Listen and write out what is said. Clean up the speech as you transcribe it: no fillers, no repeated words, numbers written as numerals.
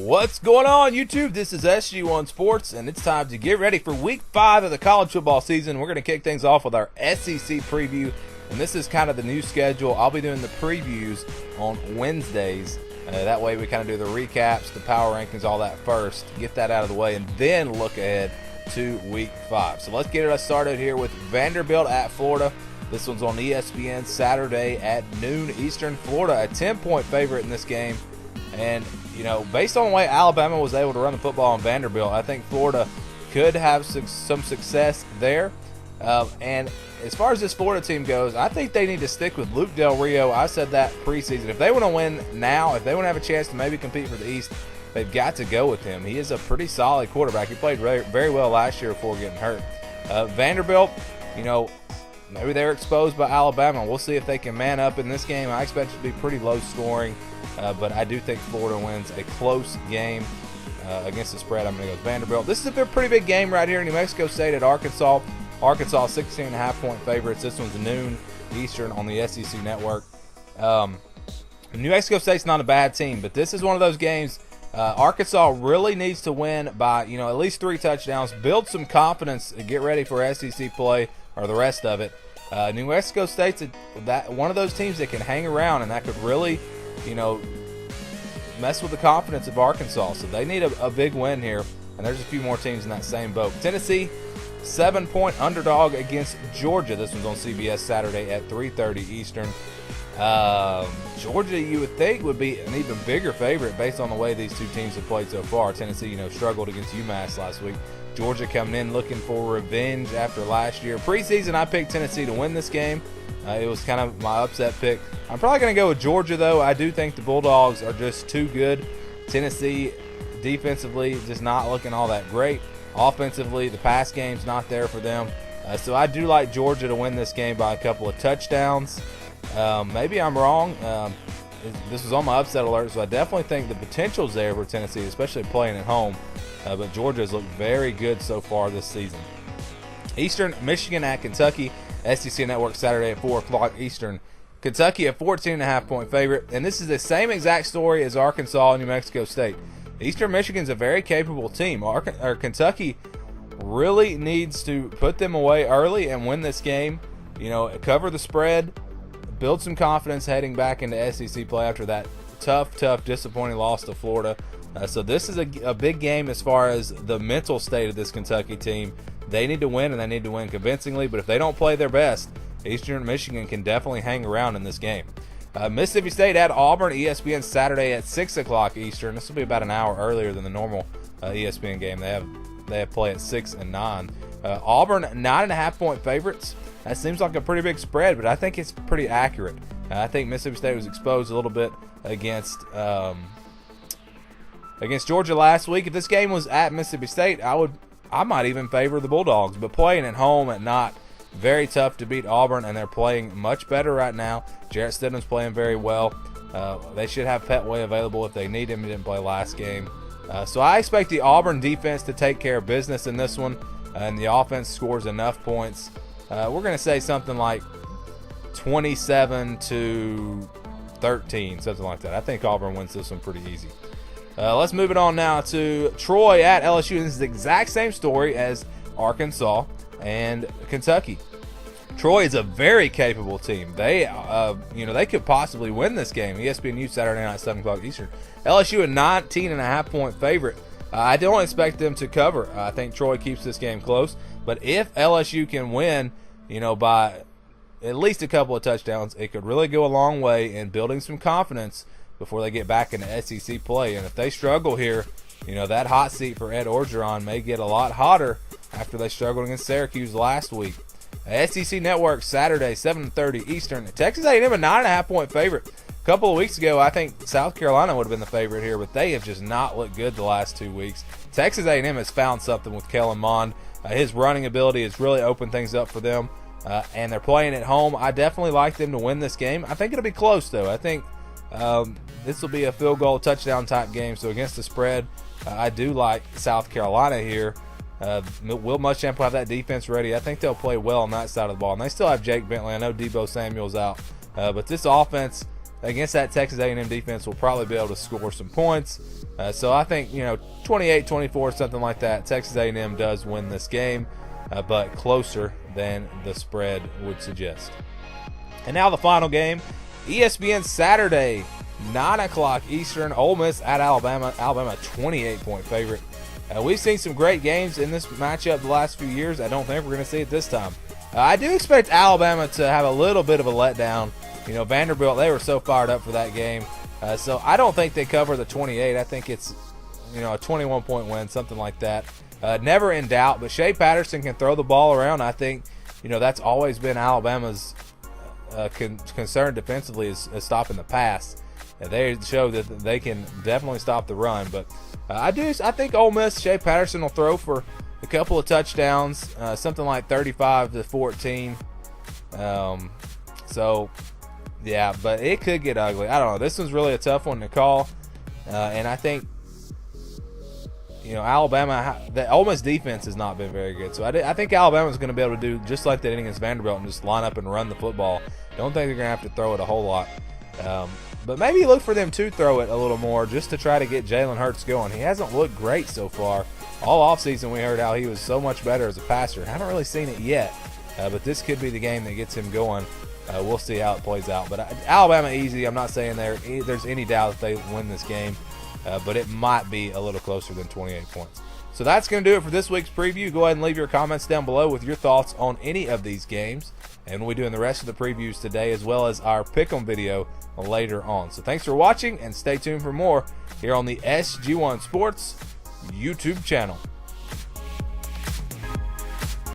What's going on, YouTube? This is SG1 Sports, and it's time to get ready for Week 5 of the college football season. We're going to kick things off with our SEC preview, and this is kind of the new schedule. I'll be doing the previews on Wednesdays. That way we kind of do the recaps, the power rankings, all that first, get that out of the way, and then look ahead to Week 5. So let's get us started here with Vanderbilt at Florida. This one's on ESPN Saturday at noon Eastern. Florida, a 10-point favorite in this game. And, you know, based on the way Alabama was able to run the football on Vanderbilt, I think Florida could have some success there. And as far as this Florida team goes, I think they need to stick with Luke Del Rio. I said that preseason. If they want to win now, if they want to have a chance to maybe compete for the East, they've got to go with him. He is a pretty solid quarterback. He played very, very well last year before getting hurt. Vanderbilt, you know, maybe they're exposed by Alabama. We'll see if they can man up in this game. I expect it to be pretty low scoring, but I do think Florida wins a close game against the spread. I'm going to go with Vanderbilt. This is a pretty big game right here. New Mexico State at Arkansas. Arkansas 16.5-point favorites. This one's noon Eastern on the SEC network. New Mexico State's not a bad team, but this is one of those games Arkansas really needs to win by, you know, at least 3 touchdowns, build some confidence, and get ready for SEC play or the rest of it. New Mexico State's one of those teams that can hang around, and that could really, you know, mess with the confidence of Arkansas. So they need a big win here, and there's a few more teams in that same boat. Tennessee, 7-point underdog against Georgia. This one's on CBS Saturday at 3:30 Eastern. Georgia, you would think, would be an even bigger favorite based on the way these two teams have played so far. Tennessee, you know, struggled against UMass last week. Georgia coming in looking for revenge after last year. Preseason, I picked Tennessee to win this game. It was kind of my upset pick. I'm probably going to go with Georgia, though. I do think the Bulldogs are just too good. Tennessee, defensively, just not looking all that great. Offensively, the pass game's not there for them. So I do like Georgia to win this game by a couple of touchdowns. Maybe I'm wrong. This was on my upset alert, so I definitely think the potential's there for Tennessee, especially playing at home. But Georgia has looked very good so far this season. Eastern, Michigan at Kentucky. SEC Network Saturday at 4 o'clock Eastern. Kentucky a 14.5-point favorite, and this is the same exact story as Arkansas and New Mexico State. Eastern Michigan's a very capable team. Kentucky really needs to put them away early and win this game. You know, cover the spread, build some confidence heading back into SEC play after that tough, disappointing loss to Florida. So this is a big game as far as the mental state of this Kentucky team. They need to win, and they need to win convincingly. But if they don't play their best, Eastern Michigan can definitely hang around in this game. Mississippi State at Auburn, ESPN Saturday at 6 o'clock Eastern. This will be about an hour earlier than the normal ESPN game. They have play at 6 and 9. Auburn, 9.5-point favorites. That seems like a pretty big spread, but I think it's pretty accurate. I think Mississippi State was exposed a little bit against Georgia last week. If this game was at Mississippi State, I might even favor the Bulldogs. But playing at home at not, very tough to beat Auburn, and they're playing much better right now. Jarrett Stidham's playing very well. They should have Petway available if they need him. He didn't play last game. So I expect the Auburn defense to take care of business in this one, and the offense scores enough points. We're going to say something like 27-13, something like that. I think Auburn wins this one pretty easy. Let's move it on now to Troy at LSU. This is the exact same story as Arkansas and Kentucky. Troy is a very capable team. They could possibly win this game. ESPNU Saturday night, 7 o'clock Eastern. LSU a 19.5-point favorite. I don't expect them to cover. I think Troy keeps this game close. But if LSU can win, you know, by at least a couple of touchdowns, it could really go a long way in building some confidence before they get back into SEC play. And if they struggle here, you know, that hot seat for Ed Orgeron may get a lot hotter after they struggled against Syracuse last week. SEC Network Saturday, 7:30 Eastern. Texas A&M a 9.5-point favorite. A couple of weeks ago, I think South Carolina would have been the favorite here, but they have just not looked good the last 2 weeks. Texas A&M has found something with Kellen Mond. His running ability has really opened things up for them, and they're playing at home. I definitely like them to win this game. I think it'll be close, though. I think this will be a field goal touchdown type game. So against the spread, I do like South Carolina here. Will Muschamp will have that defense ready. I think they'll play well on that side of the ball. And they still have Jake Bentley. I know Debo Samuel's out. But this offense against that Texas A&M defense will probably be able to score some points. So I think 28-24, something like that. Texas A&M does win this game, but closer than the spread would suggest. And now the final game, ESPN Saturday, 9 o'clock Eastern. Ole Miss at Alabama. Alabama 28-point favorite. We've seen some great games in this matchup the last few years. I don't think we're going to see it this time. I do expect Alabama to have a little bit of a letdown. Vanderbilt, they were so fired up for that game. So I don't think they cover the 28. I think it's a 21-point win, something like that. Never in doubt, but Shea Patterson can throw the ball around. I think that's always been Alabama's concern defensively is stopping the pass. They show that they can definitely stop the run, but I think Ole Miss, Shea Patterson will throw for a couple of touchdowns, something like 35-14. So yeah, but it could get ugly. I don't know. This one's really a tough one to call, and I think Alabama, the Ole Miss defense has not been very good. So I think Alabama's going to be able to do just like they did against Vanderbilt and just line up and run the football. Don't think they're going to have to throw it a whole lot. But maybe look for them to throw it a little more just to try to get Jalen Hurts going. He hasn't looked great so far. All offseason we heard how he was so much better as a passer. Haven't really seen it yet, but this could be the game that gets him going. We'll see how it plays out. But Alabama easy. I'm not saying there's any doubt that they win this game, but it might be a little closer than 28 points. So that's going to do it for this week's preview. Go ahead and leave your comments down below with your thoughts on any of these games. And we'll be doing the rest of the previews today as well as our pick'em video later on. So thanks for watching and stay tuned for more here on the SG1 Sports YouTube channel.